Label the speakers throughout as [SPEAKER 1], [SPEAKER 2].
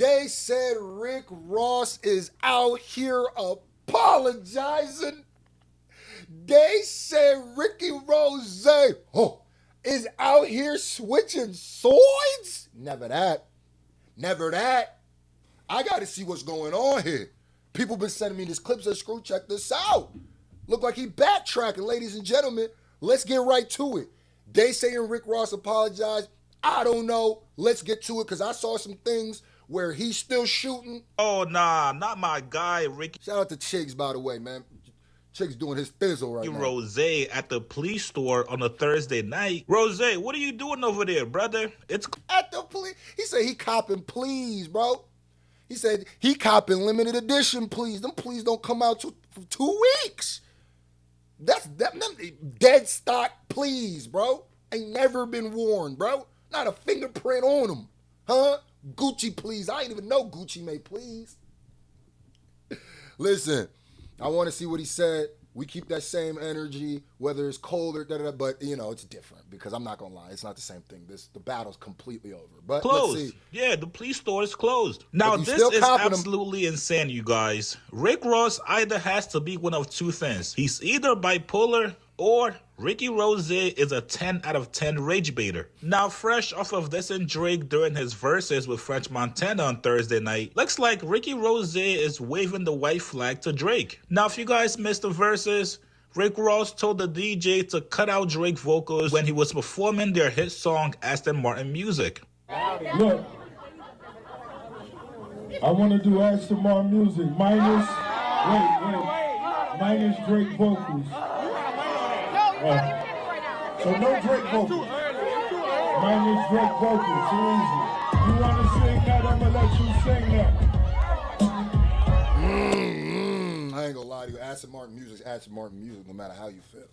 [SPEAKER 1] They said Rick Ross is out here apologizing. They said Ricky Rose is out here switching swords. Never that. Never that. I got to see what's going on here. People been sending me these clips of Screw. Check this out. Look like he backtracking, ladies and gentlemen. Let's get right to it. They saying Rick Ross apologized. I don't know. Let's get to it because I saw some things where he's still shooting.
[SPEAKER 2] Oh, nah, not my guy, Ricky.
[SPEAKER 1] Shout out to Chiggs, by the way, man. Chiggs doing his thizzle right now.
[SPEAKER 2] Rose at the police store on a Thursday night. Rose, what are you doing over there, brother? It's
[SPEAKER 1] at the police. He said he copping please, bro. He said he copping limited edition please. Them please don't come out for 2 weeks. That's dead stock please, bro. Ain't never been worn, bro. Not a fingerprint on them. Huh? Gucci please. I ain't even know Gucci made please. Listen, I want to see what he said. We keep that same energy, whether it's cold or da-da-da, but, you know, it's different because I'm not going to lie. It's not the same thing. The battle's completely over. But
[SPEAKER 2] closed.
[SPEAKER 1] Let's see.
[SPEAKER 2] Yeah, the police store is closed. Now, this is absolutely insane, you guys. Rick Ross either has to be one of two things. He's either bipolar or Ricky Rose is a 10 out of 10 rage baiter. Now, fresh off of this and Drake during his verses with French Montana on Thursday night, looks like Ricky Rose is waving the white flag to Drake. Now, if you guys missed the verses, Rick Ross told the DJ to cut out Drake vocals when he was performing their hit song Aston Martin Music.
[SPEAKER 3] Look, I want to do Aston Martin Music minus Drake vocals. So no Drake vocals. Minus Drake vocals. Too easy. You want to sing that? I'm going to let you sing that.
[SPEAKER 1] I ain't going to lie to you. Aston Martin music, no matter how you feel.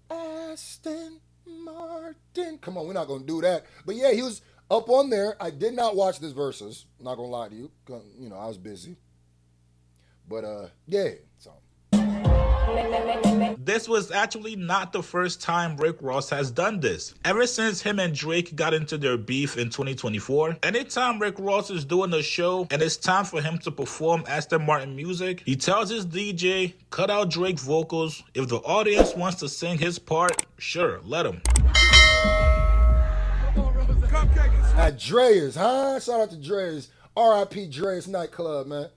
[SPEAKER 1] Aston Martin. Come on, we're not going to do that. But yeah, he was up on there. I did not watch this verses. I'm not going to lie to you. You know, I was busy. But yeah, so.
[SPEAKER 2] This was actually not the first time Rick Ross has done this. Ever since him and Drake got into their beef in 2024, anytime Rick Ross is doing a show and it's time for him to perform Aston Martin music, he tells his DJ, cut out Drake vocals. If the audience wants to sing his part, sure, let him.
[SPEAKER 1] At Dre's, huh? Shout out to Dre's. R.I.P. Dre's nightclub, man.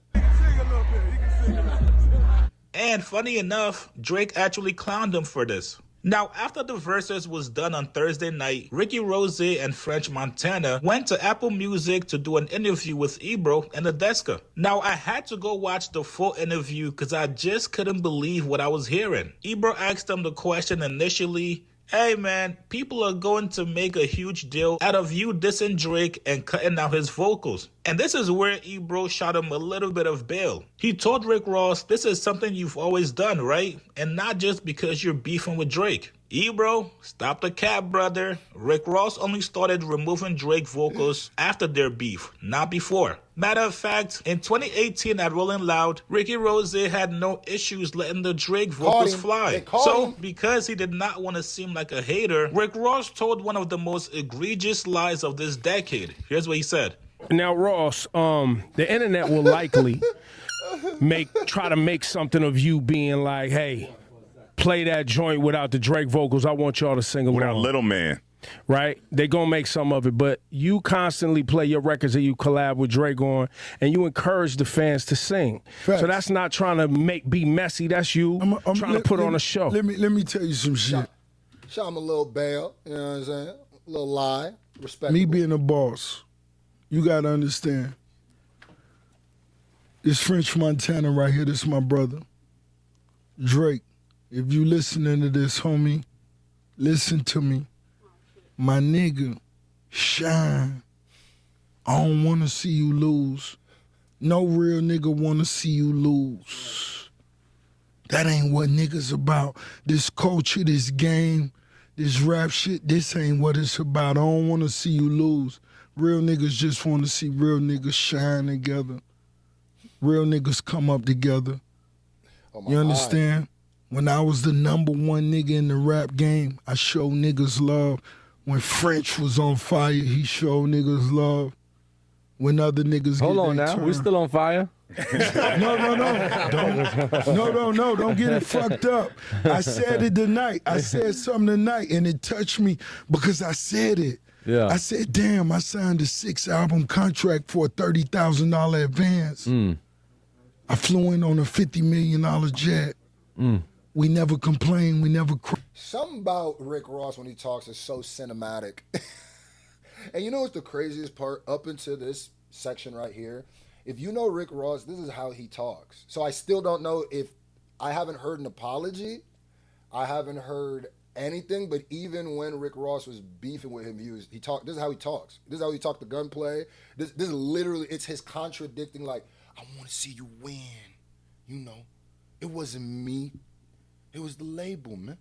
[SPEAKER 2] And funny enough, Drake actually clowned him for this. Now, after the verses was done on Thursday night, Ricky Rose and French Montana went to Apple Music to do an interview with Ebro and Adeska. Now, I had to go watch the full interview because I just couldn't believe what I was hearing. Ebro asked him the question initially, hey man, people are going to make a huge deal out of you dissing Drake and cutting out his vocals. And this is where Ebro shot him a little bit of bail. He told Rick Ross, this is something you've always done, right? And not just because you're beefing with Drake. Ebro, stop the cap, brother. Rick Ross only started removing Drake vocals after their beef, not before. Matter of fact, in 2018 at Rolling Loud, Ricky Rose had no issues letting the Drake vocals fly. So, because he did not want to seem like a hater, Rick Ross told one of the most egregious lies of this decade. Here's what he said.
[SPEAKER 4] Now, Ross, the internet will likely try to make something of you being like, hey, play that joint without the Drake vocals. I want y'all to sing along.
[SPEAKER 5] Without Little Man.
[SPEAKER 4] Right? They gonna make some of it, but you constantly play your records that you collab with Drake on, and you encourage the fans to sing.
[SPEAKER 3] Facts.
[SPEAKER 4] So that's not trying to be messy. That's you trying to put on a show.
[SPEAKER 3] Let me tell you some shit.
[SPEAKER 1] Shout him a little bail, you know what I'm saying? A little lie. Respectable.
[SPEAKER 3] Me being a boss, you gotta understand. This French Montana right here, this is my brother. Drake, if you listening to this, homie, listen to me. My nigga, shine. I don't want to see you lose. No real nigga want to see you lose. That ain't what niggas about. This culture, this game, this rap shit, this ain't what it's about. I don't want to see you lose. Real niggas just want to see real niggas shine together. Real niggas come up together. You understand? When I was the number one nigga in the rap game, I showed niggas love. When French was on fire, he showed niggas love. when other niggas
[SPEAKER 5] Hold
[SPEAKER 3] get
[SPEAKER 5] on
[SPEAKER 3] their
[SPEAKER 5] now.
[SPEAKER 3] turn.
[SPEAKER 5] We still on fire.
[SPEAKER 3] No. Don't get it fucked up. I said it tonight. I said something tonight, and it touched me because I said it.
[SPEAKER 5] Yeah.
[SPEAKER 3] I said, damn, I signed a 6-album contract for a $30,000 advance. I flew in on a $50 million jet. We never complained. We never cried.
[SPEAKER 1] Something about Rick Ross when he talks is so cinematic. And you know what's the craziest part? Up into this section right here, if you know Rick Ross, this is how he talks. So I still don't know if I haven't heard an apology. I haven't heard anything, but even when Rick Ross was beefing with him, he talked. This is how he talks. This is how he talked the gunplay. This is literally, it's his contradicting. Like, I want to see you win. You know, it wasn't me. It was the label, man.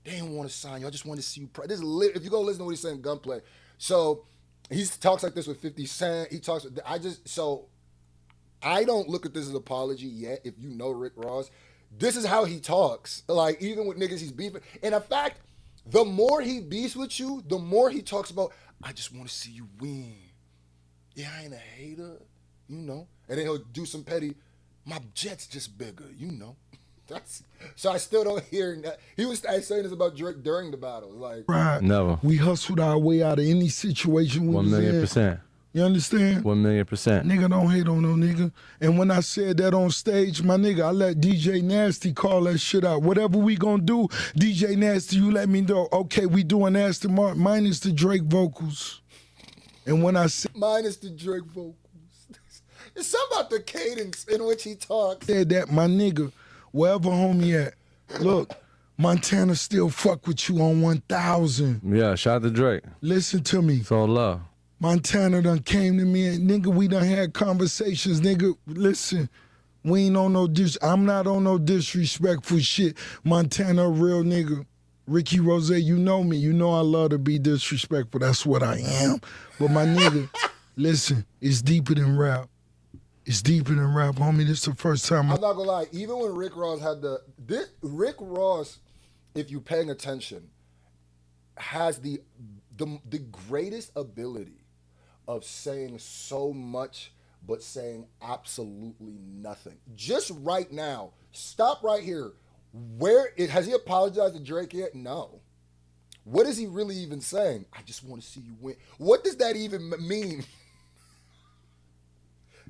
[SPEAKER 1] They didn't want to sign you. I just wanted to see you. This is if you go listen to what he's saying, gunplay. So he talks like this with 50 Cent. He talks. I don't look at this as an apology yet. If you know Rick Ross, this is how he talks. Like, even with niggas he's beefing. And in fact, the more he beefs with you, the more he talks about, I just want to see you win. Yeah, I ain't a hater, you know. And then he'll do some petty, my jet's just bigger, you know. So I still don't hear that. He was saying this about Drake during the battle. Like,
[SPEAKER 3] Right.
[SPEAKER 5] Never.
[SPEAKER 3] We hustled our way out of any situation we
[SPEAKER 5] 1
[SPEAKER 3] was
[SPEAKER 5] million
[SPEAKER 3] in.
[SPEAKER 5] percent.
[SPEAKER 3] You understand?
[SPEAKER 5] 1 million percent.
[SPEAKER 3] Nigga, don't hate on no nigga. And when I said that on stage, my nigga, I let DJ Nasty call that shit out. Whatever we gonna do, DJ Nasty, you let me know. Okay, we doing Aston Martin minus the Drake vocals. And when I said
[SPEAKER 1] minus the Drake vocals. It's something about the cadence in which he talks.
[SPEAKER 3] that, my nigga, wherever homie at, look, Montana still fuck with you on 1,000.
[SPEAKER 5] Yeah, shout out to Drake.
[SPEAKER 3] Listen to me.
[SPEAKER 5] It's all love.
[SPEAKER 3] Montana done came to me and nigga, we done had conversations, nigga. Listen, we ain't on no I'm not on no disrespectful shit. Montana, a real nigga. Ricky Rose, you know me. You know I love to be disrespectful. That's what I am. But my nigga, listen, it's deeper than rap. It's deeper than rap, homie. This is the first time
[SPEAKER 1] I'm not gonna lie, even when Rick Ross had Rick Ross, if you're paying attention, has the greatest ability of saying so much but saying absolutely nothing. Just right now, stop right here. Has he apologized to Drake yet? No. What is he really even saying? I just want to see you win. What does that even mean?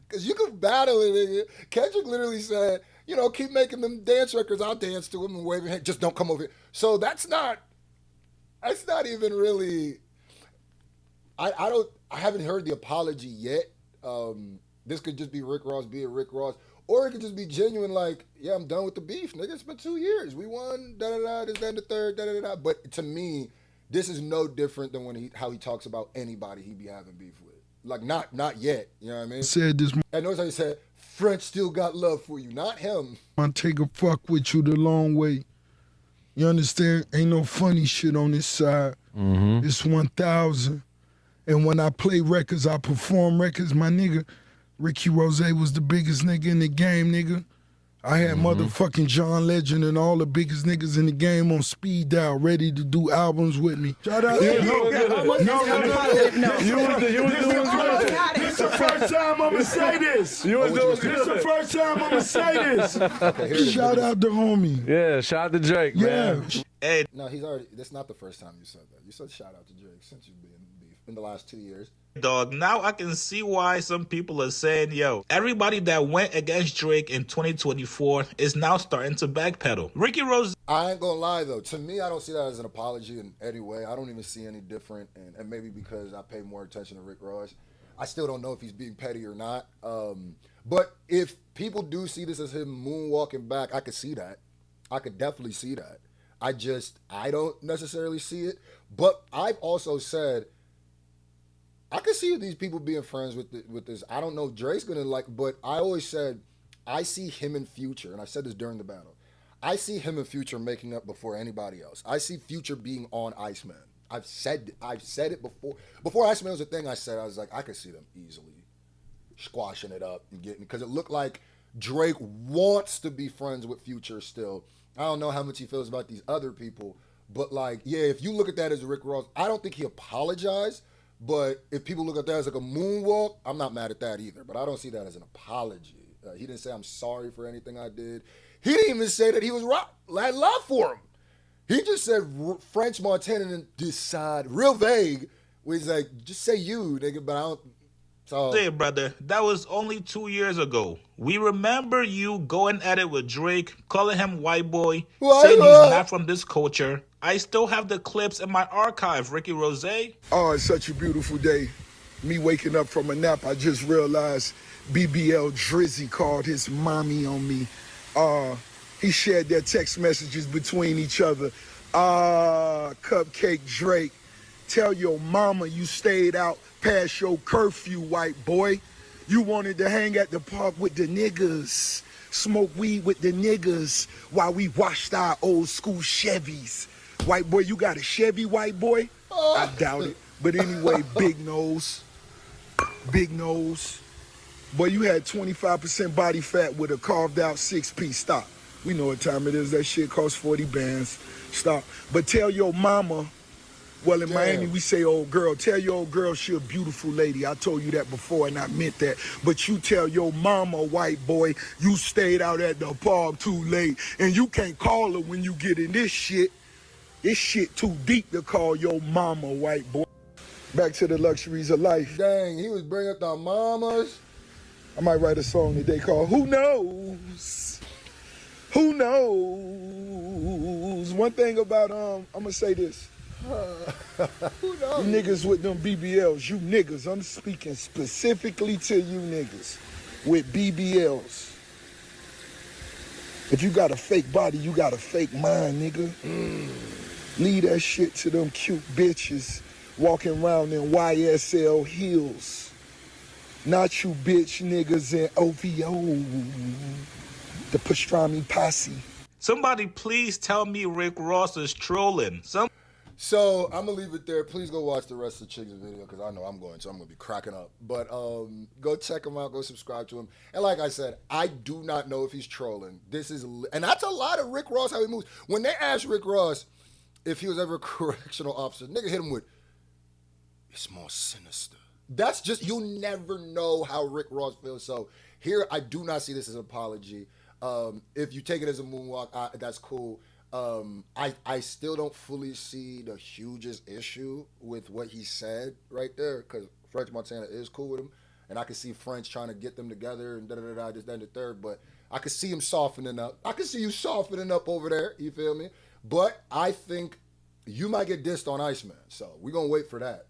[SPEAKER 1] Because you could battle it, nigga. Kendrick literally said, you know, keep making them dance records. I'll dance to them and wave your hand. Just don't come over here. So that's not even really, I haven't heard the apology yet. This could just be Rick Ross being Rick Ross. Or it could just be genuine, like, yeah, I'm done with the beef, nigga. It's been 2 years. We won, da-da-da, this, that, and the third, da-da-da. But to me, this is no different than how he talks about anybody he be having beef with. Like, not yet, you know what I mean?
[SPEAKER 3] said this.
[SPEAKER 1] And notice how he said, French still got love for you, not him.
[SPEAKER 3] I take a fuck with you the long way. You understand? Ain't no funny shit on this side.
[SPEAKER 5] Mm-hmm.
[SPEAKER 3] It's 1,000. And when I play records, I perform records, my nigga. Ricky Rose was the biggest nigga in the game, nigga. I had motherfucking John Legend and all the biggest niggas in the game on speed dial, ready to do albums with me. Shout out.
[SPEAKER 5] You was doing good.
[SPEAKER 3] This the first time I'ma say this.
[SPEAKER 5] You was doing
[SPEAKER 3] This the
[SPEAKER 5] good.
[SPEAKER 3] first time I'ma say this. Shout out to homie.
[SPEAKER 5] Yeah, shout out to Drake,
[SPEAKER 3] Yeah.
[SPEAKER 5] man.
[SPEAKER 2] Hey,
[SPEAKER 1] No, that's not the first time you said that. You said shout out to Drake since you've been in beef in the last 2 years.
[SPEAKER 2] dog, now I can see why some people are saying, yo, everybody that went against Drake in 2024 is now starting to backpedal. Ricky Rose.
[SPEAKER 1] I ain't gonna lie though. To me, I don't see that as an apology in any way. I don't even see any different, and maybe because I pay more attention to Rick Ross, I still don't know if he's being petty or not. But if people do see this as him moonwalking back, I could see that. I could definitely see that. I don't necessarily see it. But I've also said, I could see these people being friends with this. I don't know if Drake's gonna but I always said, I see him in Future, and I said this during the battle. I see him in Future making up before anybody else. I see Future being on Iceman. I've said it before. Before Iceman was a thing, I was like, I could see them easily squashing it up and getting, because it looked like Drake wants to be friends with Future still. I don't know how much he feels about these other people, but yeah, if you look at that as Rick Ross, I don't think he apologized, But if people look at that as like a moonwalk, I'm not mad at that either. But I don't see that as an apology. He didn't say I'm sorry for anything I did. He didn't even say that he was right. I had love for him. He just said French Montana and decide real vague. Where he's like, just say you, nigga. But I don't. So
[SPEAKER 2] Hey, brother, that was only 2 years ago. We remember you going at it with Drake, calling him white boy, saying he's not from this culture. I still have the clips in my archive, Ricky Rose.
[SPEAKER 3] Oh, it's such a beautiful day. Me waking up from a nap, I just realized BBL Drizzy called his mommy on me. He shared their text messages between each other. Cupcake Drake, tell your mama you stayed out past your curfew, white boy. You wanted to hang at the park with the niggas, smoke weed with the niggas while we washed our old school Chevys. White boy, you got a Chevy, white boy? I doubt it. But anyway, big nose. Big nose. Boy, you had 25% body fat with a carved out 6-piece. Stop. We know what time it is. That shit costs 40 bands. Stop. But tell your mama, well, in Miami, we say old girl. Tell your old girl she a beautiful lady. I told you that before, and I meant that. But you tell your mama, white boy, you stayed out at the park too late, and you can't call her when you get in this shit. This shit too deep to call your mama, white boy. Back to the luxuries of life.
[SPEAKER 1] dang, he was bringing up the mamas.
[SPEAKER 3] I might write a song today called Who Knows? Who knows? One thing about, I'm going to say this.
[SPEAKER 1] Who knows?
[SPEAKER 3] You niggas with them BBLs, you niggas, I'm speaking specifically to you niggas with BBLs. If you got a fake body, you got a fake mind, nigga. Leave that shit to them cute bitches walking around in YSL heels. Not you bitch niggas in OVO. The pastrami posse.
[SPEAKER 2] Somebody please tell me Rick Ross is trolling.
[SPEAKER 1] So I'm gonna leave it there. Please go watch the rest of the Chicks video because I know I'm going to. I'm gonna be cracking up. But go check him out. Go subscribe to him. And like I said, I do not know if he's trolling. And that's a lot of Rick Ross how he moves. When they asked Rick Ross if he was ever a correctional officer, nigga hit him with, "It's more sinister." That's just, you never know how Rick Ross feels. So here, I do not see this as an apology. If you take it as a moonwalk, that's cool. I still don't fully see the hugest issue with what he said right there, because French Montana is cool with him, and I can see French trying to get them together and da-da-da-da, this, that, and the third, but I can see him softening up. I can see you softening up over there, you feel me? But I think you might get dissed on Iceman, so we're going to wait for that.